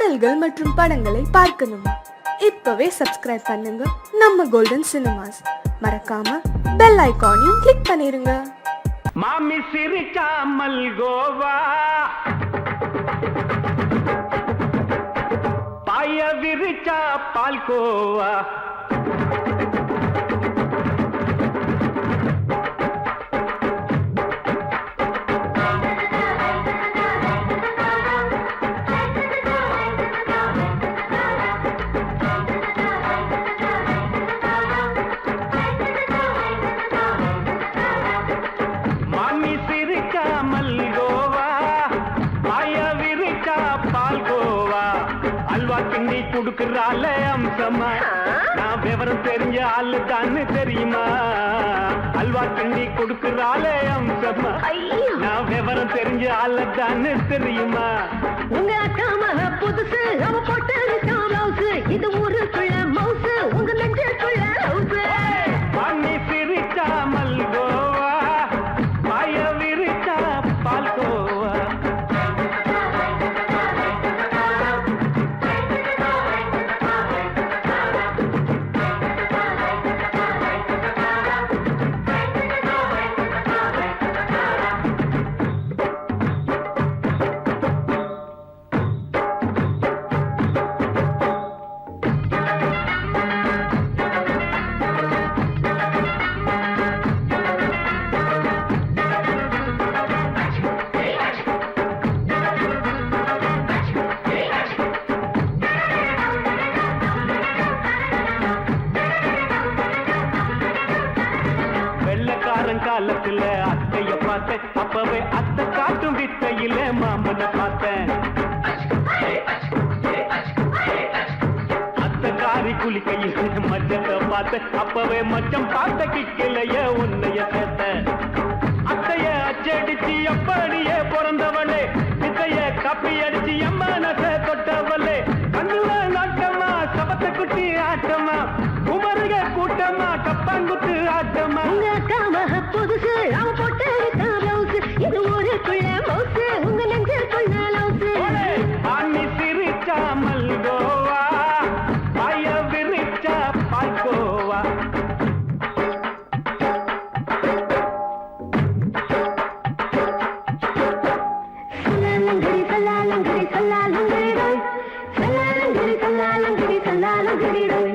பாடல்கள் மற்றும் படங்களை பார்க்கணுமா? இப்பவே சப்ஸ்கிரைப் பண்ணுங்க நம்ம கோல்டன் சினிமாஸ். மறக்காம பெல் ஐகானையும் கிளிக் பண்ணிருங்க. மாமி சிரிச்சா மல்கோவா, பாய விரிச்சா பால்கோவா, குடுக்கறால அம்சமா நான் விவரம் தெரிஞ்ச ஆளு தான்னு தெரியுமா? அல்வா கிண்டி கொடுக்கறால அம்சமா நான் விவரம் தெரிஞ்ச ஆளு தான்னு தெரியுமா? உங்க அக்காம புதுசு அவ போட்டு காமௌசு, இது ஊருக்குள்ள மவுசு, உங்க நெஞ்சுக்குள்ள ஹவுசு. பண்ணி சிரிச்சா மல்கோவா, பாய விரிச்சா பால்கோவா. காலத்துல அத்தைய பார்த்தேன், அப்பவே அத்தை காட்டும் வித்தையில மாமனை பார்த்தேன். அத்தை காரி குளிக்கையில் மச்சத்தை பார்த்தேன், அப்பவே மச்சம் பார்த்த கிக்கலைய உன்னைய சேர்த்தேன். அத்தைய அச்சடிச்சு அப்படியே பிறந்தவளே, வித்தைய கப்பி அடிச்சு எம்மனச தொட்டவளே. கண்ணுல நாட்டமா சபத்தை குட்டி ஆட்டமா, குமருக கூட்டமா கப்பாங்குத்து ஆட்டமா. புதுசு அவ போட்டு காமௌசு, இது ஊருக்குள்ள மவுசு, உங்க நெஞ்சுக்குள்ள லவுசு. ஆனி சிரிச்சா மல்கோவா, பாய விரிச்சா பால்கோவா. சல்லாலங்கடி சல்லாலங்கடி சல்லாலங்கடி ரோய், சல்லாலங்கடி சல்லாலங்கடி சல்லாலங்கடி ரோய்.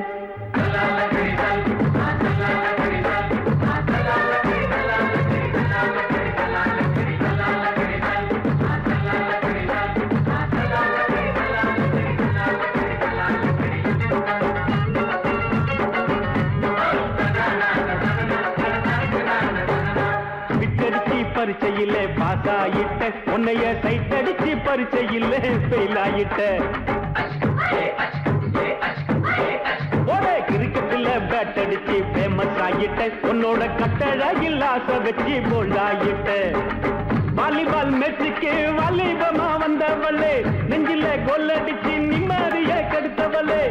பரிச்சையில பாஸ் ஆயிட்ட, உன்னைய சைட் அடிச்சு பரிச்சையில ஃபெயில் ஆயிட்ட. ஒரே கிரிக்கெட்ல பேட் அடிச்சு ஃபேமஸ் ஆயிட்ட, உன்னோட கட்டழகில் ஆசை வச்சு போல்ட் ஆயிட்ட. வாலிபால் மேட்சுக்கு வாலிபமா வந்தவளே, நெஞ்சில கோல் அடிச்சு நிம்மதிய கெடுத்தவளே.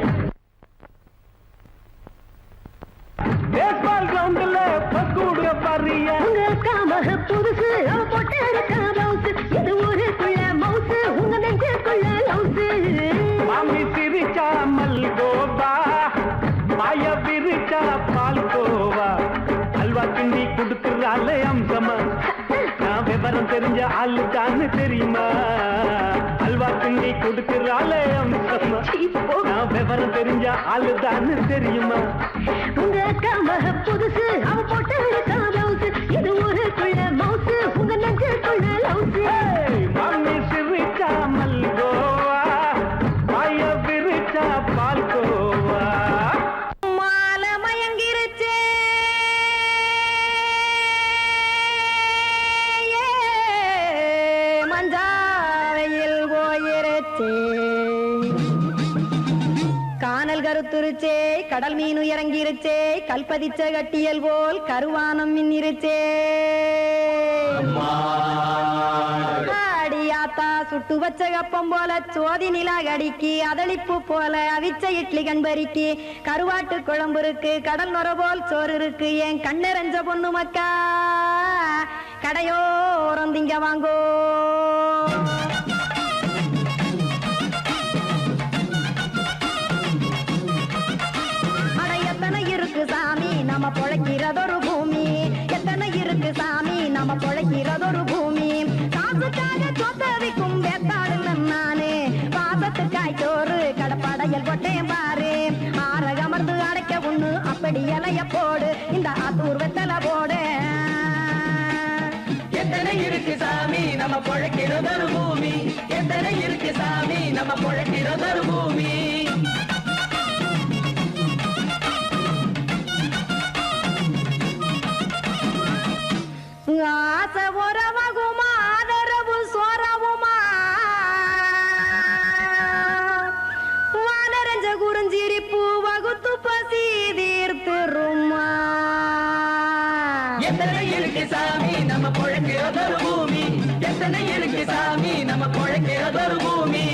பேஸ்பால் கிரவுண்ட்ல பக்கூடுக பாரியா, உங்க காம புதுசு அவ போட்டு காமௌசு, இது ஊருக்குள்ள மவுசு, உங்க நெஞ்சுக்குள்ள லவுசு. மாமி சிரிச்சா மல்கோவா, பாய விரிச்சா பால்கோவா. அல்வா கிண்டி குடுக்கறால அம்சமா நான் விவரம் தெரிஞ்ச ஆளு தான்னு தெரியுமா? அல்வா கிண்டி குடுக்கறால அம்சமா நான் விவரம் தெரிஞ்ச ஆளு தான்னு தெரியுமா? உங்க காம புதுசு அவ போட்டு காமௌசு, இது ஊருக்குள்ள மவுசு, உங்க நெஞ்சுக்குள்ள லவுசு. மாமி சிரிச்சா மல்கோவா, பாய விரிச்சா பால்கோவா. மாலை மயங்கிருச்சே, மஞ்சாவையில் போயிருச்சே, கானல் கருத்துருச்சே, கடல் மீன் இறங்கிருச்சே, கல்பதிச்ச கட்டியல் போல் கருவானம் மின்னிருச்சே. அடியாத்தா சுட்டு வச்ச கப்பம் போல சோதி நிலா கடிக்கு, அதளிப்பு போல அவிச்ச இட்லி கண்பறிக்கு, கருவாட்டு குழம்பு இருக்கு, கடல் நொர போல் சோறு இருக்கு. என் கண்ணெரஞ்ச பொண்ணு மக்கா கடையோரம் திங்க வாங்கோ. படையல் போட்டேன் பாரு ஆரகமர்ந்து அடைக்க ஒண்ணு அப்படி இலைய போடு இந்த ஆத்தூர் வெத்தலை போடு எத்தனை இருக்கு சாமி நம்ம பொழைக்கிறதொரு பூமி எத்தனை இருக்கு சாமி நம்ம பொழைக்கிறதொரு பூமி ஆசை உறவகுமா ஆதரவு சோறவுமா வானரஞ்ச குறிஞ்சிரிப்பு வகுத்து பசி தீர்த்துருமா எத்தனை இருக்கு சாமி நம்ம பொழைக்கிறதொரு பூமி எத்தனை இருக்கு சாமி நம்ம பொழைக்கிறதொரு பூமி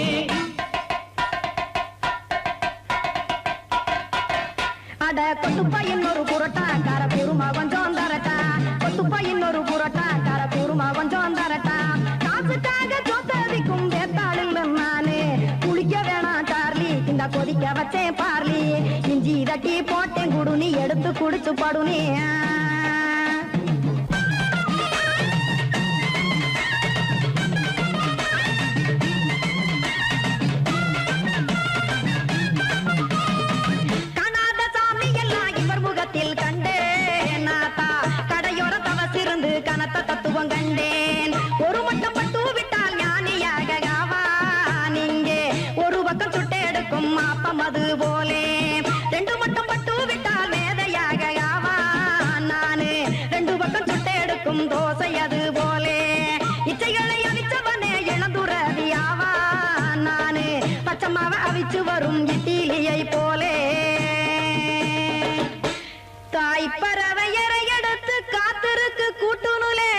அட கொத்துப்பா இன்னொரு புரோட்டா கார பெருமா கொஞ்சம் தரட்டா கொத்துப்பா இன்னொரு புரோட்டா கார பெருமா கொஞ்சம் தரட்டா காசுக்காக சொத்ததிக்கும் வேத்தாளில் நானு குளிக்க வேணாம் சார்லி இந்த கொதிக்க வச்சேன் பார்லி இஞ்சி தட்டி போட்டேன் குடுனி எடுத்து குடிச்சு படுனி கனத்த தத்துவம் கண்டேன் ஒரு மட்டும் பட்டு விட்டால் ஞானியாக நீங்கே ஒரு பக்கம் சுட்டு எடுக்கும் மாப்பம் அது போலே ரெண்டு மட்டும் பட்டு விட்டால் வேதையாக நானு ரெண்டு பக்கம் சுட்டு எடுக்கும் தோசை அது போலே இச்சைகளை அவிச்சவனே இளந்துறவி நானு பச்சமாவ அவிச்சு வரும் இட்டிலியை போலே தாய் பறவையரை எடுத்து காத்திருக்கு கூட்டுனுலே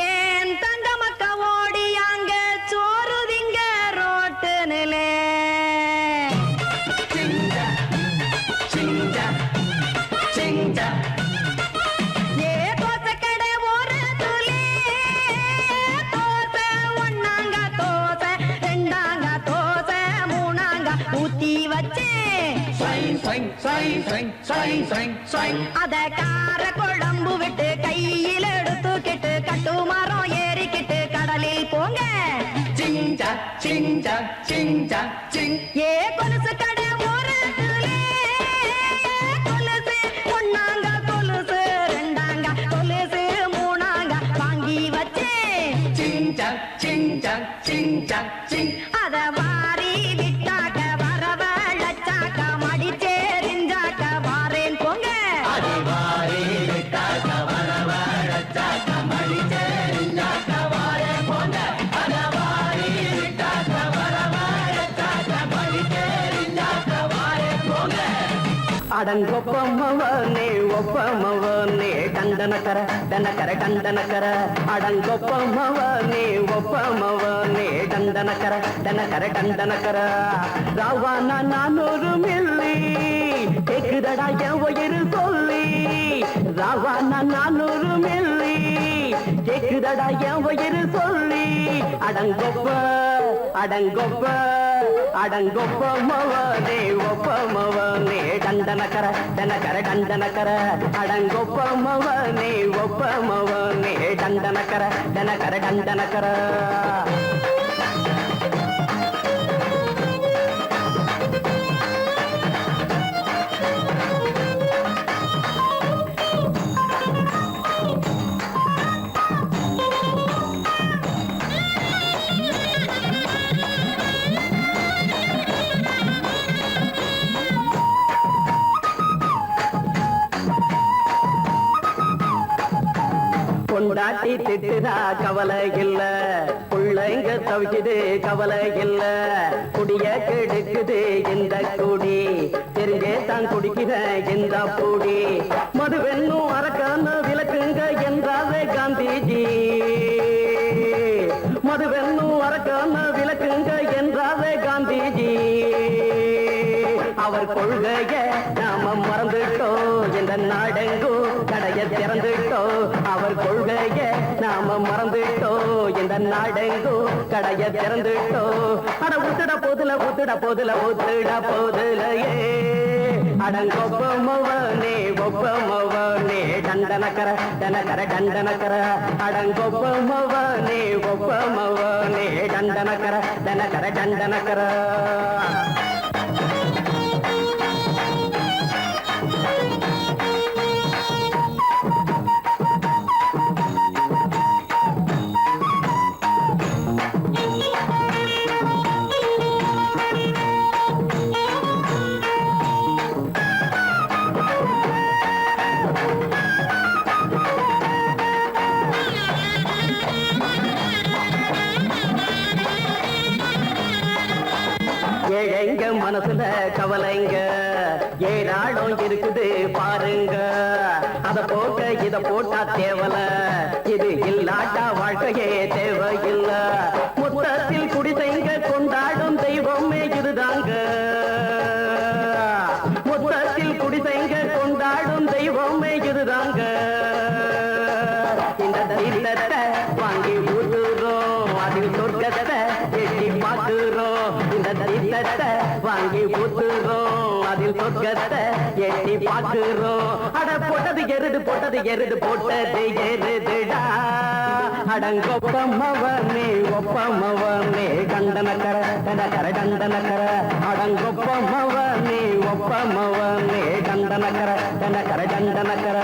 ஏன் தங்க மக்க ஓடி அங்க சோறுதிங்க ரோட்டு நிலே ஏ தோசை கடை ஓரத்துலே தோசை ஒன்னாங்க தோசை ரெண்டாங்க தோசை மூணாங்க ஊத்தி வச்சே அத கார குழம்பு விட்டு கையில் எடுத்துக்கிட்டு கட்டு மரம் ஏறிக்கிட்டு கடலில் போங்க ஏ கொலுசு கடை ஓரத்துலே கொலுசு ஒன்னாங்க கொலுசு ரெண்டாங்க கொலுசு மூணாங்க வாங்கி வச்சே அத வாரி விட்டாக்க வரவழைச்சாக்க மடிச்சேரிஞ்சாக்க வாரேன் போங்க அடங்கொப்பமவனே ஒப்பமவனே டண்டனக்கர டனக்கர டண்டனக்கர அடங்கொப்பமவனே ஒப்பமவனே டண்டனக்கர டனக்கர டண்டனக்கர ராவானா 400 மில்லி கேக்குதடா என் உயிர் சொல்லி ராவானா 400 மில்லி கேக்குதடா என் உயிர் சொல்லி அடங்கொப்ப அடங்கொப்ப அடங்கொப்பமவனே ஒப்பமவனே டண்டனக்கர டனக்கர டண்டனக்கர அடங்கொப்பமவனே ஒப்பமவனே டண்டனக்கர டனக்கர டண்டனக்கர பொண்டாட்டி திட்டுதா கவலை இல்ல புள்ளைங்க தவிக்குது கவலை இல்ல குடிய கெடுக்குது இந்த குடி தெரிஞ்சே தான் குடிக்கிற இந்த பூடி மதுவென்னும் அரக்கான விளக்குங்க என்றாவே காந்திஜி மதுவென்னும் அரக்கான விளக்குங்க என்றாவே காந்திஜி அவர் கொள்கைய நாம மறந்துட்டோம் இந்த நாடெங்கோ கடைய திறந்துட்டோம் அவர் கொள்கைய நாம மறந்துட்டோம் இந்த நாடெங்கோ கடைய திறந்துட்டோம் அட ஊத்துட போதுல ஊத்துட போதுல ஊத்துட போதுலையே அடங்கொப்பமவனே ஒப்பமவனே டண்டனக்கர டனக்கர டண்டனக்கர அடங்கொப்பமவனே ஒப்பமவனே டண்டனக்கர டனக்கர டண்டனக்கர ஏழைங்க மனசுல கவலைங்க ஏராளம் இருக்குது பாருங்க அத போக்க இத போட்டா தேவல இது இல்லாட்டா வாழ்க்கையே தேவையில்ல மொத்தத்தில் குடிசைங்க கொண்டாடும் தெய்வமே இதுதாங்க மொத்தத்தில் குடிசைங்க கொண்டாடும் தெய்வமே இதுதாங்க இந்த தீர்த்தத்தை வாங்கி ஊத்துறோம் அதில் சொர்க்கத்தை எட்டி பார்க்கிறோம் இந்த தீர்த்தத்தை வாங்கி ஊத்துறோம் அதில் சொர்க்கத்தை எட்டி பார்க்கிறோம் அட போட்டது எருது போட்டது எருதுடா அடங்கொப்பமவனே ஒப்பமவனே கண்டனக்கர கண்டனக்கர கண்டனக்கர அடங்கொப்பமவனே ஒப்பமவனே கண்டனக்கர கண்டனக்கர கண்டனக்கர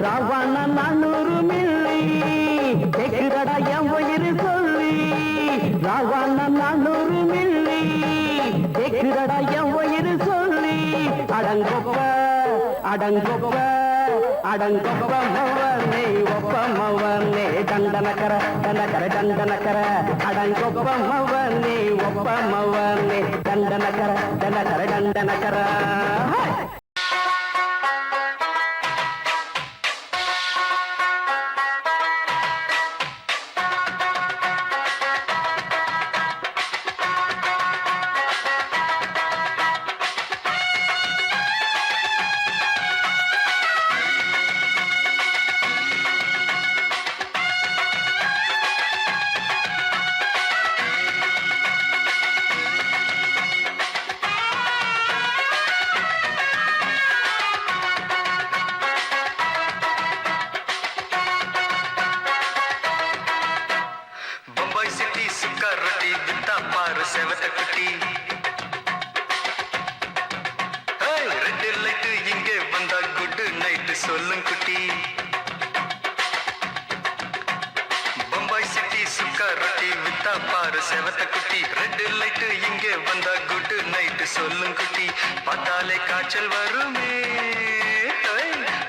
ராவண 400 மில்லி கேக்குறடா என் உயிர் சொல்லி ராவண 400 மில்லி கேக்குறடா என் உயிர் சொல்லி அடங்கொப்ப அடங்கொப்ப அடங்கொப்பமவனே ஒப்பமவனே டண்டனக்கர டண்டனக்கர டண்டனக்கர அடங்கொப்பமவனே ஒப்பமவனே டண்டனக்கர டண்டனக்கர டண்டனக்கர செவத்த குட்டி ரெண்டு லைட்டு இங்கே வந்தா குட் நைட் சொல்லும் குட்டி பம்பாய் சிட்டி சுக்கா ரொட்டி வித்தா பாரு செவத்த குட்டி ரெண்டு லைட்டு இங்கே வந்தா குட் நைட் சொல்லும் குட்டி பார்த்தாலே காய்ச்சல் வருமே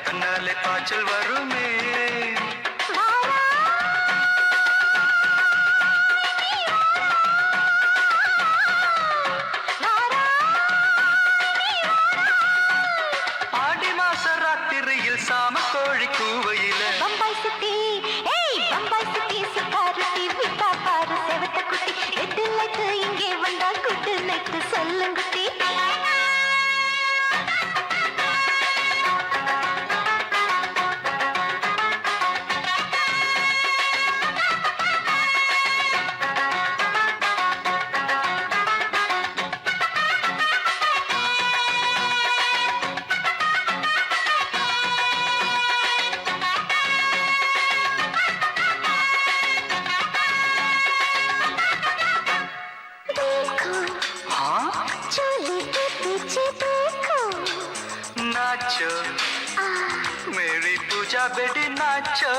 தன்னாலே பாய்ச்சல் வருமே சாம கோழி கூவையில பம்பாய் சிட்டி பம்பாய் சிட்டி சிக்காரத்தி விட்டா பாரு செவத்த குட்டி ரெட்டு லைட்டு இங்கே வந்தா குட்டு நைட்டு சொல்லுங்குட்டி नाचो मेरी पूजा बेटी नाचो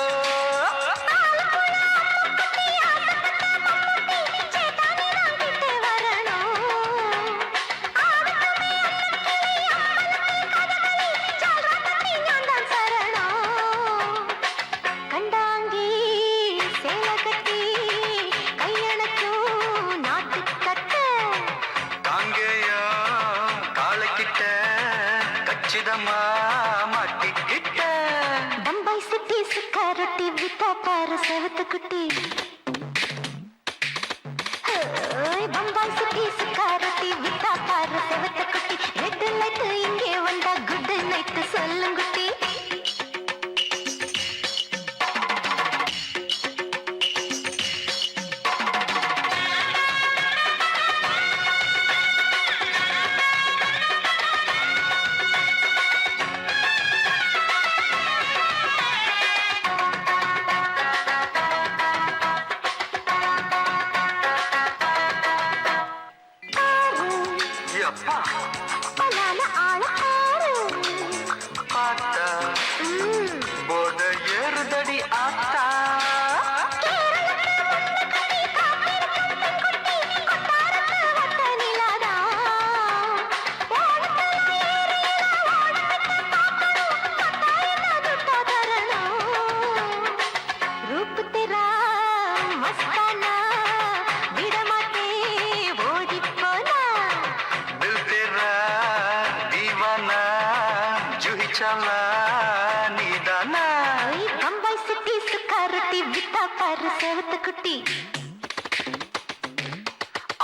பம்பாய் சிட்டி சுக்காரொட்டி வித்தா பாரு செவத்த குட்டி பம்பாய் சிட்டி சுக்காரொட்டி வித்தா பாரு செவத்த குட்டி ரெட்டு லைட்டு இங்கே வந்தா குட் நைட்டு சொல்லுங்குட்டி எப்பா பலான ஆள ஆறு பார்த்தா போத ஏறுதடி ஆத்தா दिल तेरा दीवाना जूही चाला नीदाना குட்டி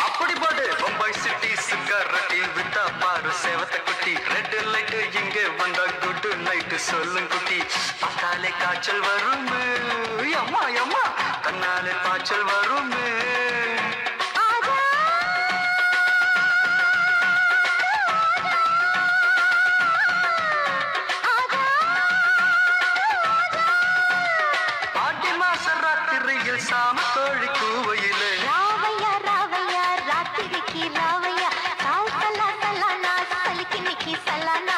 அப்படி போடு பம்பாய் சிட்டி சிக்காரட்டி வித்தா பாரு சேவத்த குட்டி ரெட் லைட் இங்க வந்தா குட் நைட் சொல்லும் குட்டி பார்த்தாலே காய்ச்சல் வரும் அம்மா அம்மா தன்னாலே பாய்ச்சல் வரும் சாம கோழி கூவையிலே ராவையா ராவையா ராத்திரிக்கு ராவையா சால் சலா சலானா சலிக்கு நிக்கி சலானா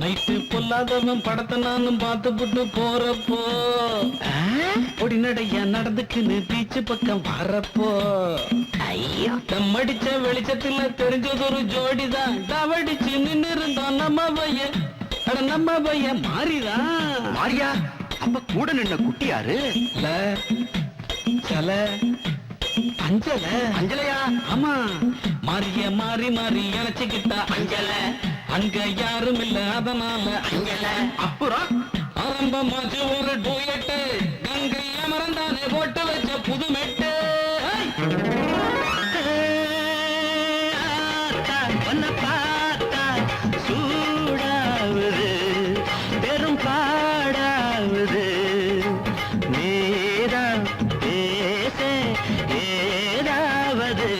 நைட்டு பொல்லாதவன் படத்தை நானும் பார்த்துப்புட்டு போறப்போ பொடி நடையா நடந்துக்குன்னு பீச்சு பக்கம் வரப்போ தம்மடிச்ச வெளிச்சத்துல தெரிஞ்சது ஒரு ஜோடிதான் டவடிச்சு நின்னு இருந்தோம் நம்ம பையன் நம்ம பையன் மாறிதான் மாரியா அப்ப கூட நின்ன குட்டியாரு இல்ல சல அஞ்சல அஞ்சலையா ஆமா மாறிய மாறி மாறி இணைச்சுக்கிட்டா அஞ்சல அங்க யாரும் இல்ல அதனால அஞ்சல அப்புறம் ஆரம்பமாச்சு ஒரு டூயட்டு கங்கை அமரந்தானே போட்டு வச்ச புது மெட்டு பார்த்தா சூடாவது பெரும் பாடாவது நேரம் பேச ஏதாவது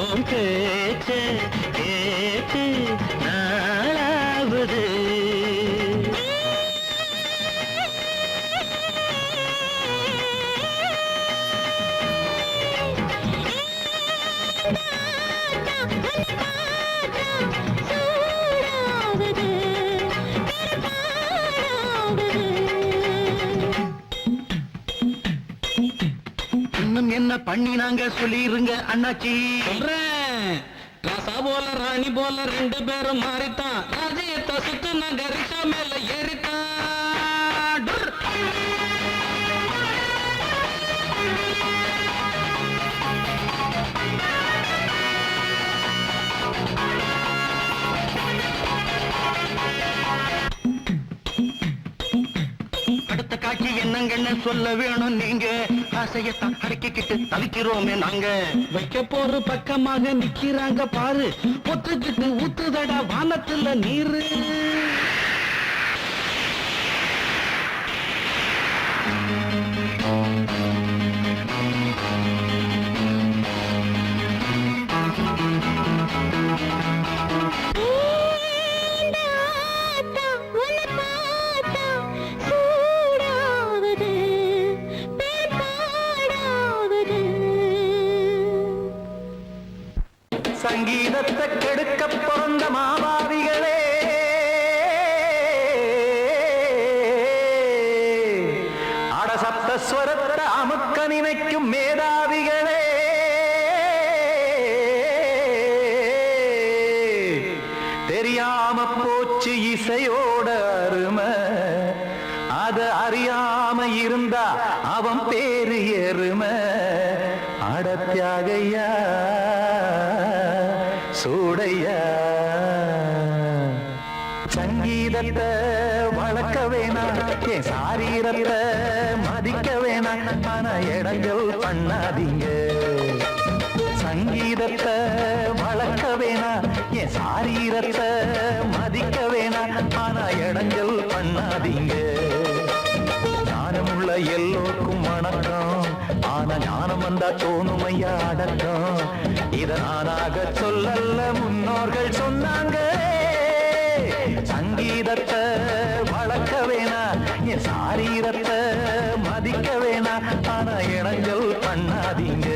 ஓம் பேச்சு கேட்டு நாளாவது இன்னும் என்ன பண்ணி நாங்க சொல்லிருங்க அண்ணாச்சி சொல்றேன் ராசா போல ராணி போல ரெண்டு பேரும் மாறித்தான் ராஜ்யத்தை சுத்து நாங்க ரிஷா மேல ஏறித்தான் டுர். அடுத்த காட்சி என்னங்கன்னு சொல்ல வேணும் நீங்க ஆசையத்தான் அடக்கிக்கிட்டு தவிக்கிறோமே நாங்க வைக்க போற பக்கமாக நிக்கிறாங்க பாரு ஒத்துக்கிட்டு ஊத்துதடா வானத்துல நீரு சங்கீதத்தை கெடுக்க பிறந்த மாபாவிகளே அடசப்தஸ்வரத்தை அமுக்க நினைக்கும் மேதாவிகளே தெரியாம போச்சு இசையோட அருமை அத அறியாம இருந்தா அவன் பேரு எருமை அடத்தியாகையா சூடையா சங்கீதத்தை வளர்க்க வேணாம் என் சாரீரத்தை மதிக்க வேணாம் ஆனா இடங்கள் பண்ணாதீங்க சங்கீதத்தை வளர்க்க வேணாம் என் சாரீரத்தை மதிக்க வேணாம் ஆனா இடங்கள் பண்ணாதீங்க ஞானமுள்ள எல்லோருக்கும் வணக்கம் ஆன ஞானம் வந்தா தோணுமையா அடக்கம் இத நானாக சொல்லல்ல முன்னோர்கள் சொன்னாங்க சங்கீதத்தை வளர்க்க வேணா என் சாரீரத்தை மதிக்க வேணா ஆனா இடைஞ்சல் பண்ணாதீங்க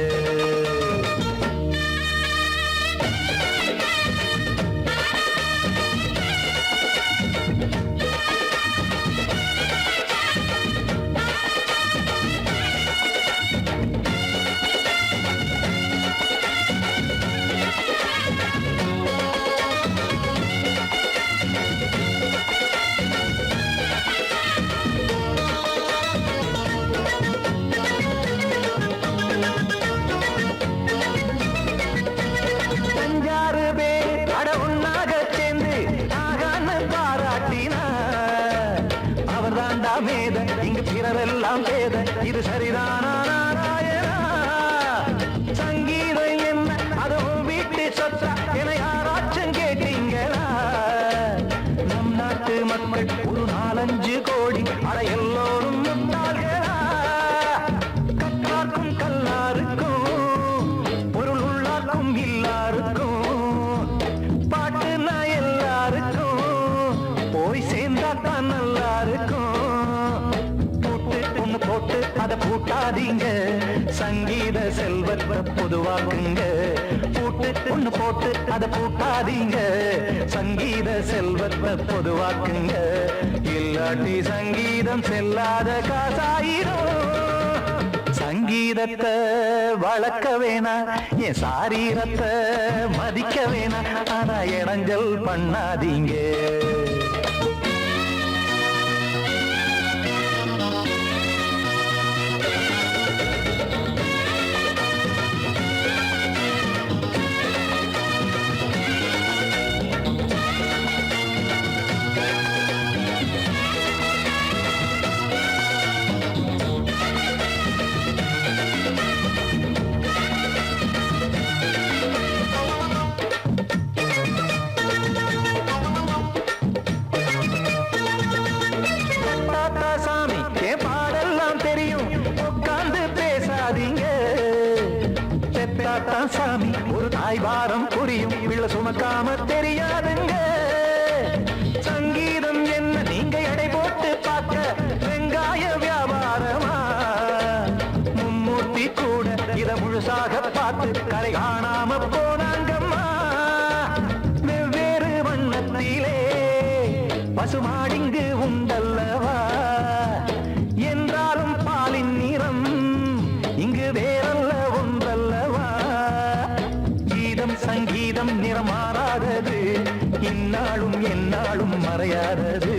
இங்கு பிறரெல்லாம் பேத இது சரிதானா நாராயணா சங்கீதம் என்ன அதுவும் வீட்டு சொத்தா என யாராச்சும் கேட்டீங்களா நம் நாட்டு மக்கள் ஒரு 4-5 கோடி அட எல்லோரும் முட்டாள்களா கற்றார்க்கும் கல்லாருக்கும் பொருள் உள்ளார்க்கும் எல்லாருக்கும் பாட்டுனா எல்லாருக்கும் போய் சேர்ந்தாத்தான் நல்லா இருக்கும் போட்டு அத பூட்டாதீங்க சங்கீத செல்வத்தை பொதுவாக்குங்க பூட்டு ஒண்ணு போட்டு அத பூட்டாதீங்க சங்கீத செல்வத்தை பொதுவாக்குங்க இல்லாட்டி சங்கீதம் செல்லாத காசாயிரும் சங்கீதத்தை வளர்க்க வேணா என் சாரீரத்தை மதிக்க வேணா ஆனா இடைஞ்சல் பண்ணாதீங்க சாமி ஒரு தாய் வாரம் புரியும் பிள்ளை சுமக்காம தெரியாதுங்க சங்கீதம் என்ன நீங்க எடை போட்டு பார்க்க வெங்காய வியாபாரமா மும்மூர்த்தி கூட இத முழுசாக பார்த்து கரை காணாம போனாங்கம்மா வெவ்வேறு வண்ணத்திலே பசுமாடிங்கு உண்டல்லவா என்றாலும் பாலின் நிறம் இங்கு வேறல்ல ஒன்றல்லவா சங்கீதம் நிறமாறாதது இந்நாளும் எந்நாளும் மறையாதது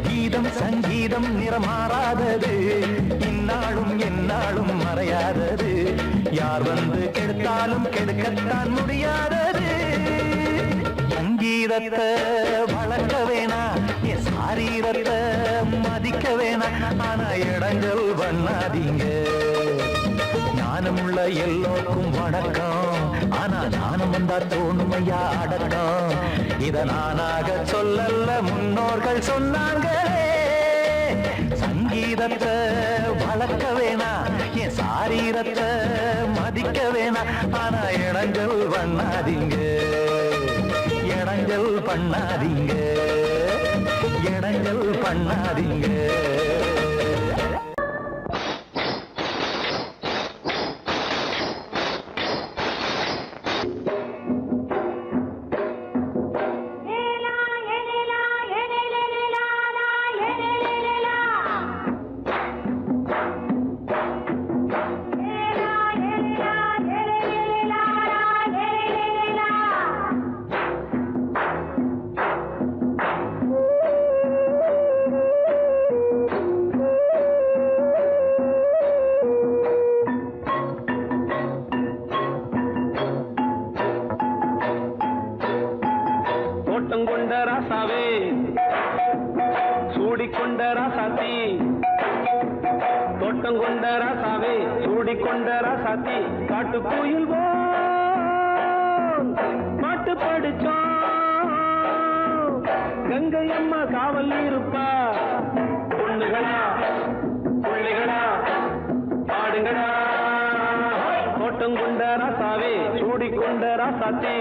கீதம் சங்கீதம் நிறமாறாதது இந்நாளும் எந்நாளும் மறையாதது யார் வந்து கெடுத்தாலும் கெடுக்கத்தான் முடியாதது சங்கீதத்தை வளர்க்க வேணா என் சாரீரத்தை மதிக்க வேணா ஆனா இடைஞ்சல் பண்ணாதீங்க ஞானமுள்ள எல்லோருக்கும் வணக்கம் ஆனா ஞானம் வந்தா தோணுமையா அடக்கம் இத நானாக சொல்லல்ல முன்னோர்கள் சொன்னாங்களே சங்கீதத்தை வளர்க்க வேணா என் சாரீரத்தை மதிக்க வேணா ஆனா இடைஞ்சல் பண்ணாதீங்க இடைஞ்சல் பண்ணாதீங்க இடைஞ்சல் பண்ணாதீங்க காட்டுக்குயில் பாட்டு படிச்சோம் கங்கை அம்மா காவல் இருப்பா பொண்ணுகளா பிள்ளைகளா பாடுங்களா தோட்டம் கொண்ட ராசாவே சூடிக்கொண்ட ராசாத்தி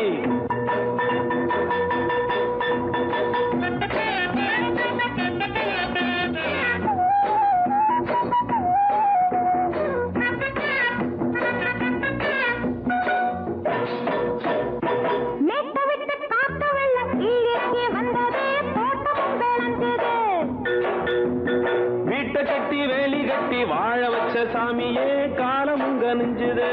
வீட்டை கட்டி வேலி கட்டி வாழ வச்ச சாமியே காலமும் கனிஞ்சுது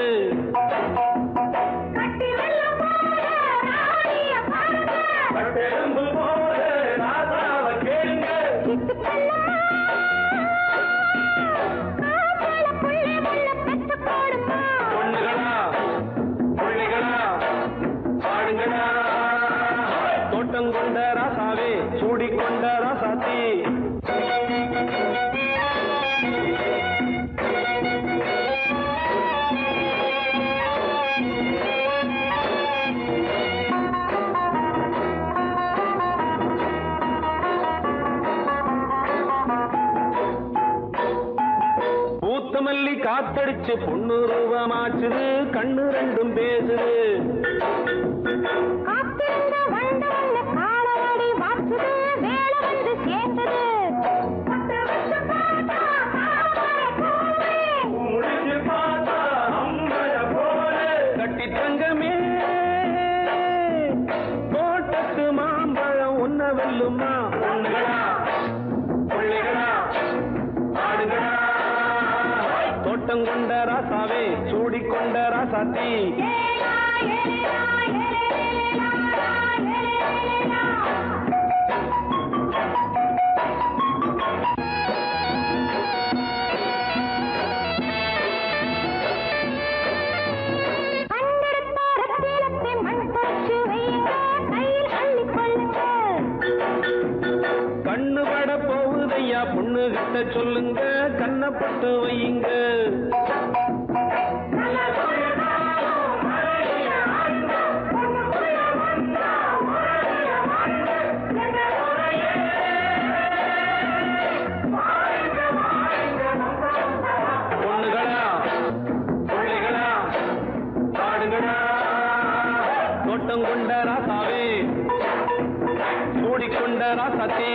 தோட்டம் கொண்ட ராசாவே சூடிக்கொண்ட ராசாத்தி பூத்தமல்லி காத்தடிச்சு பொண்ணு ரூபமாச்சுது கண்ணு ரெண்டும் பேசுது கட்டி தங்கமே தோட்டத்து மாம்பழம் உன்ன வெல்லுமா பொண்ணுகளா பிள்ளைகளா ஆடுகளா தோட்டம் கொண்ட ராசாவே சூடிக்கொண்ட ராசாத்தி கண்ணு பட போகுதையா பொண்ணு கிட்ட சொல்லுங்க கண்ணப்பட்டு வையுங்க பொண்ணுகளா பிள்ளைகளா ஆடுகளா தோட்டம் கொண்ட ராசாவே சூடிக்கொண்ட ராசாத்தி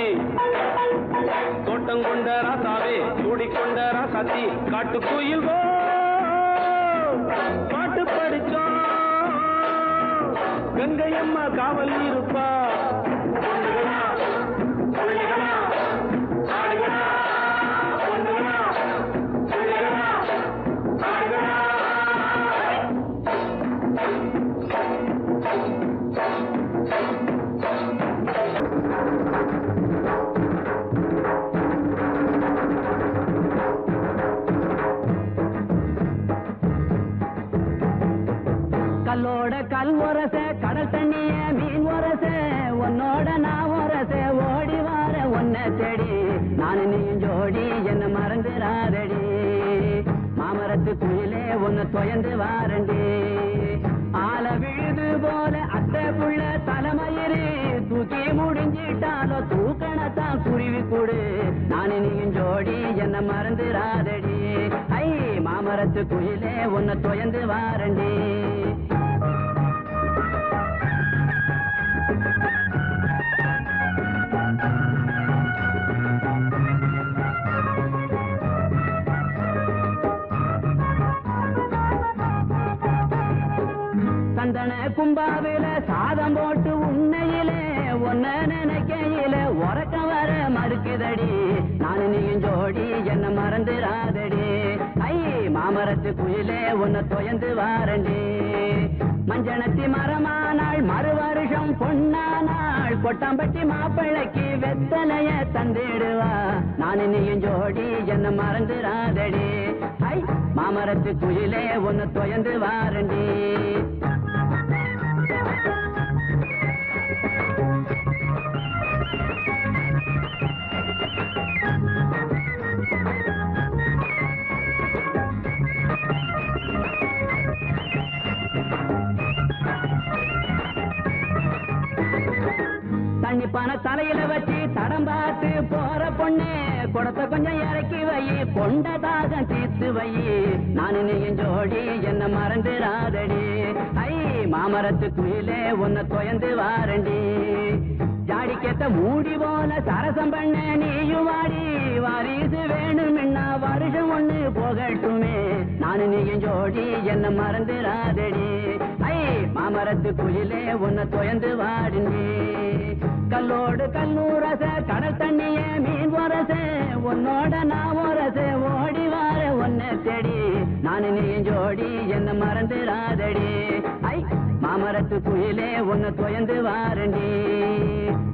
தோட்டம் கொண்ட ராசாவே சூடிக்கொண்ட ராசாத்தி காட்டுக்குயில் பாட்டு படிச்சோம் கங்கையம்மா காவல் இருப்பா பொண்ணுகளா பிள்ளைகளா ஆடுகளா பொண்ணுகளா பிள்ளைகளா ஆடுகளா கல்லோட கல் உரச கடல் தண்ணிய மீன் உரச உன்னோட நான் உரச ஓடி வார ஒன்ன தேடி நானு நீயும் ஜோடி என்ன மறந்துடாதடி மாமரத்து குயிலே ஒன்னு தொயந்து வாரண்டி ஆல விழுது போல அத்தை புள்ள தலைமயிறு தூக்கி முடிஞ்சிட்டாலோ தூக்கணத்தான் குருவி கூடு நானு நீயும் ஜோடி என்ன மறந்துடாதடி ஐ மாமரத்து குயிலே ஒன்னு தொயந்து வாரண்டி சந்தன கும்பாவில சாதம் போட்டு உன்னையிலே ஒன்ன நினைக்கையில உறக்க வர மறுக்குதடி நானு நீயும் ஜோடி என்ன மறந்துடாதடி ஐ மாமரத்து குயிலே உன்னை தொயந்து வாரண்டி மஞ்சனத்தி மரமானாள் மறு வருஷம் பொன்னானாள் கொட்டாம்பட்டி மாப்பிள்ளைக்கு வெத்தலைய தந்திடுவா நானு நீயும் ஜோடி என்ன மறந்துடாதடி ஐ மாமரத்து குயிலே உன்னை தொயந்து வாரண்டி தண்ணி பண தலையில வச்சு தடம் பார்த்து போற பொண்ணு குடத்தை கொஞ்சம் இறக்கி வை பொண்ட தாகம் தீர்த்து வை நானு நீயும் ஜோடி என்ன என்ன மறந்துடாதடி ஐ மாமரத்து குயிலே உன்னை தொயந்து வாரண்டி ஜாடி கேட்ட மூடி போல சரசம் பண்ண நீயும் வாடி வாரிசு வேணும்னா வருஷம் ஒண்ணு போகட்டுமே நானு நீயும் ஜோடி என்ன மறந்துடாதடி ஐ மாமரத்து குயிலே உன்னை தொயந்து வாரண்டி கல்லோடு கல்லூரச கடல் தண்ணிய மீன் வரச உன்னோட நான் வரச ஓடி வார ஒன்ன தேடி நானு நீ ஜோடி என்ன மறந்துடாதடி ஐ மாமரத்து குயிலே உன்னை தொயந்து வாரண்டி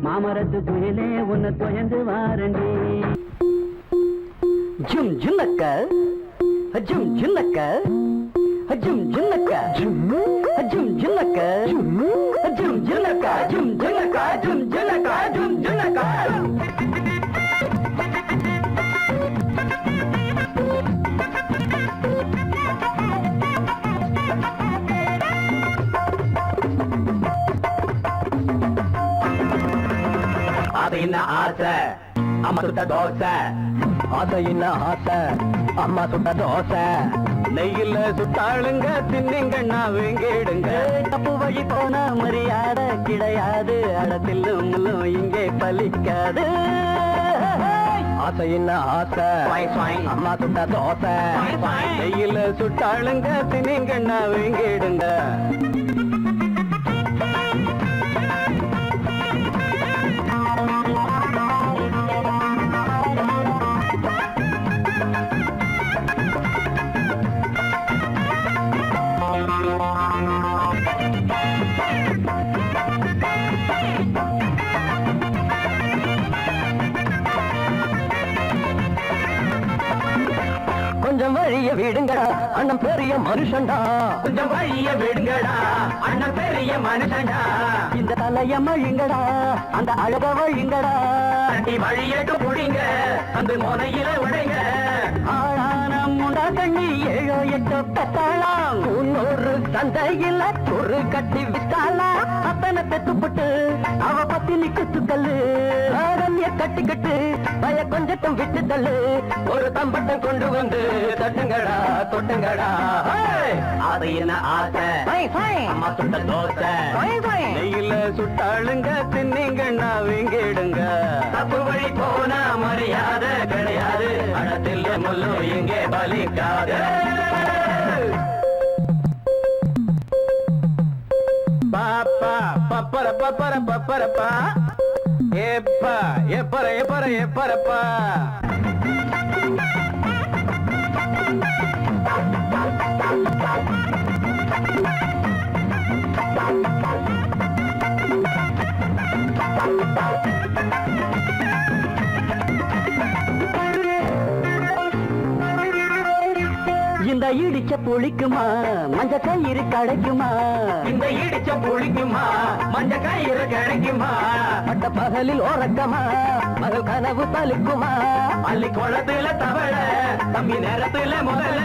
மாமரத்து குயிலே உன்னை தொயந்து வாரண்டி ஜும் ஜுன்னக்க ஜும் ஜுன்னக்க ஜும் ஜுன்னக்க ஜும் ஜுன்னக்க ஜும் ஜுன்னக்க ஜும் ஜுன்னக்க ஜும் ஜுன்னக்க ஜும் ஜுன்னக்க அது என்ன ஆசை அம்மா சுட்ட தோசை அது என்ன ஆசை அம்மா சுட்ட தோசை நெய்யில சுட்டாளுங்க தின்னுங்கண்ணா வேங்கிடுங்க தப்பு வழி போன மரியாதை கிடையாது அடத்தில்லும் முள்ளும் இங்கே பலிக்காது ஆசை என்ன ஆசை அம்மா சுட்ட தோசை நெய்யில சுட்டாளுங்க தின்னுங்கண்ணா வேங்கிடுங்க கொஞ்சம் வழிய விடுங்கடா அண்ணன் பெரிய மனுஷன்டா கொஞ்சம் வழிய விடுங்கடா அண்ணன் பெரிய மனுஷன்டா இந்த தலைய மழிங்கடா அந்த அழக வழிங்கடா தட்டி வழியட்டு புடிங்க அந்த முனையில உடைங்க ஆளான முண்டா கண்ணி 7 8 பெத்தாளாம் முன்னூறு சந்தையில ஒரு கட்டி விட்டாளா அத்தனை பெத்துப்பட்டு அவ பத்தினி குத்துக்கல்லு ஆரண்ய கட்டிக்கிட்டு பய கொஞ்சட்டும் விட்டு தள்ளு ஒரு தம்பட்டம் கொண்டு வந்து தட்டுங்கடா தொட்டுங்கடா அது என்ன ஆசை அம்மா சுட்ட தோசை நெய்யில சுட்டாளுங்க தின்னிங்கண்ணா வீங்கிடுங்க தப்பு வழி போனா மரியாதை கிடையாது அடத்தில் முள்ளு இங்கே பலிக்காது பாப்பா பப்பர பப்பர பப்பரப்பா எப்பா எப்பர எப்பர எப்பரப்பா இந்த இடிச்ச புளிக்குமா மஞ்ச கயிறு கிடைக்குமா இந்த இடிச்ச புளிக்குமா மஞ்ச கயிறு கிடைக்குமா பட்ட பகலில் ஓரக்கமா மகள் கனவு பலிக்குமா அள்ளி குளத்துல தவள தம்பி நேரத்துல முதல்ல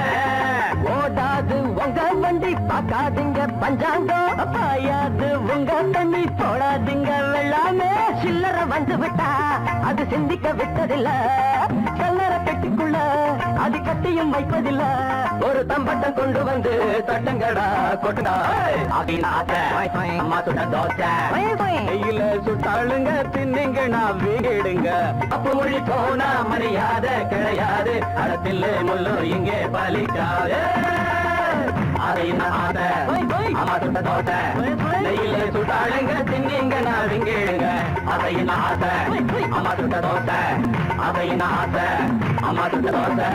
ஓடாது உங்க வண்டி பார்க்காதீங்க பஞ்சாங்கம் பாயாது உங்க தண்ணி போடாதீங்க வெள்ளாமே சில்லற வந்து விட்டா அது சிந்திக்க விட்டதில்ல கல்லற பெட்டிக்குள்ள அது கட்டியும் வைப்பதில்ல ஒரு தம்பட்டம் கொண்டு வந்து தட்டங்கடா கொட்டுடா அம்மா சுட்ட தோசை வெயில சுட்டாளுங்க தின்னுங்க நான் வீடுங்க அப்ப மொழி போனா மரியாதை கிடையாது அடத்தில் முள்ளு இங்கே பலிக்காது அம்மா சுட்ட தோசை வெயில சுட்டாளுங்க தின்னுங்க நான் வீடுங்க அதையின் ஆசை அம்மா சுட்ட தோசை அதையின் ஆசை அம்மா சுட்ட தோசை